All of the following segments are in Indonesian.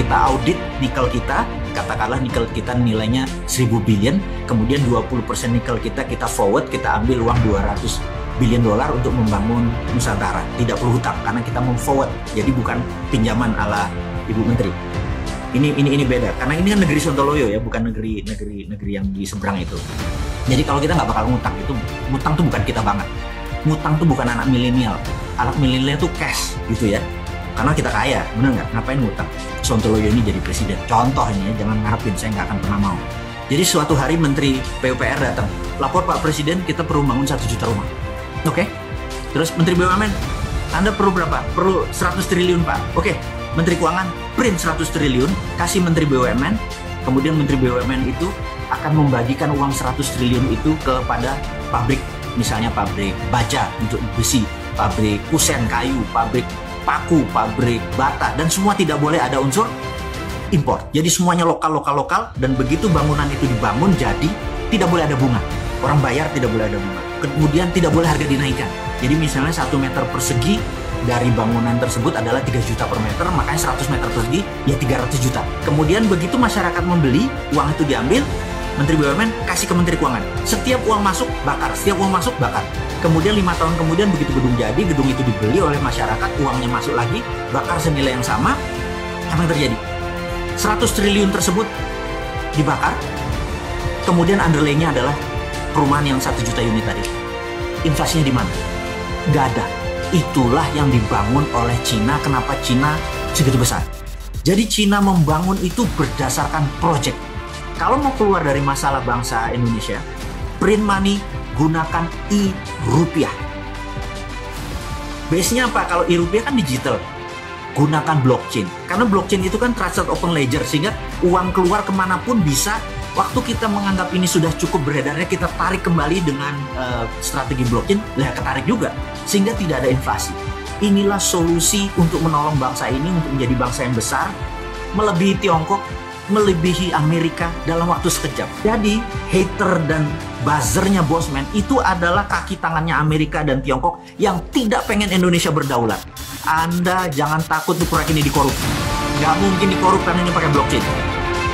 kita audit nikel kita, katakanlah nikel kita nilainya 1000 billion, kemudian 20% nikel kita forward, kita ambil uang 200 billion dolar untuk membangun Nusantara. Tidak perlu hutang karena kita forward, jadi bukan pinjaman ala Ibu Menteri. Ini beda, karena ini kan negeri Sontoloyo ya, bukan negeri yang di seberang itu. Jadi kalau kita nggak bakal ngutang, ngutang tuh bukan kita banget. Ngutang tuh bukan anak milenial. Anak milenial tuh cash gitu ya. Karena kita kaya, bener nggak? Ngapain ngutang? Sontoloyo ini jadi presiden. Contoh ini ya, jangan ngarepin, saya nggak akan pernah mau. Jadi suatu hari Menteri PUPR datang, lapor Pak Presiden, kita perlu bangun 1 juta rumah. Oke? Terus Menteri BUMN, Anda perlu berapa? Perlu 100 triliun Pak. Oke, Menteri Keuangan, print 100 triliun, kasih Menteri BUMN, kemudian Menteri BUMN itu akan membagikan uang 100 triliun itu kepada pabrik, misalnya pabrik baja untuk besi, pabrik kusen kayu, pabrik paku, pabrik bata, dan semua tidak boleh ada unsur impor. Jadi semuanya lokal, dan begitu bangunan itu dibangun, jadi tidak boleh ada bunga. Orang bayar tidak boleh ada bunga. Kemudian tidak boleh harga dinaikkan. Jadi misalnya 1 meter persegi dari bangunan tersebut adalah 3 juta per meter, makanya 100 meter persegi ya 300 juta. Kemudian begitu masyarakat membeli, uang itu diambil, Menteri BUMN kasih ke Menteri Keuangan. Setiap uang masuk, bakar. Setiap uang masuk, bakar. Kemudian 5 tahun kemudian begitu gedung jadi, gedung itu dibeli oleh masyarakat, uangnya masuk lagi, bakar senilai yang sama. Apa yang terjadi? 100 triliun tersebut dibakar. Kemudian underlay-nya adalah perumahan yang 1 juta unit tadi. Inflasinya di mana? Nggak ada. Itulah yang dibangun oleh Cina. Kenapa Cina segitu besar? Jadi Cina membangun itu berdasarkan project. Kalau mau keluar dari masalah bangsa Indonesia, print money, gunakan e-rupiah. Base-nya apa? Kalau e-rupiah kan digital. Gunakan blockchain. Karena blockchain itu kan trusted open ledger, sehingga uang keluar kemanapun bisa. Waktu kita menganggap ini sudah cukup beredarnya, kita tarik kembali dengan strategi blockchain, ketarik juga. Sehingga tidak ada inflasi. Inilah solusi untuk menolong bangsa ini untuk menjadi bangsa yang besar, melebihi Tiongkok, melebihi Amerika dalam waktu sekejap. Jadi hater dan buzzernya Bosman itu adalah kaki tangannya Amerika dan Tiongkok yang tidak pengen Indonesia berdaulat. Anda jangan takut tuh proyek ini dikorup. Nggak mungkin dikorup karena ini pakai blockchain.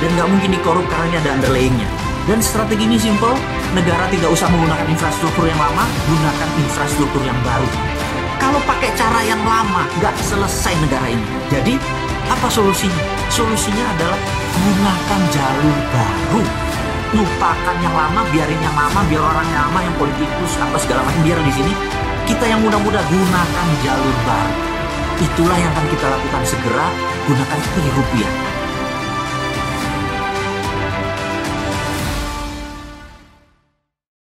Dan nggak mungkin dikorup karena ini ada underlaying-nya. Dan strategi ini simple, negara tidak usah menggunakan infrastruktur yang lama, gunakan infrastruktur yang baru. Kalau pakai cara yang lama, nggak selesai negara ini. Jadi apa solusinya? Solusinya adalah gunakan jalur baru. Lupakan yang lama, biarin yang lama, biar orang yang lama, yang politikus, apa segala macam, biar di sini. Kita yang muda-muda gunakan jalur baru. Itulah yang akan kita lakukan segera, gunakan e-rupiah.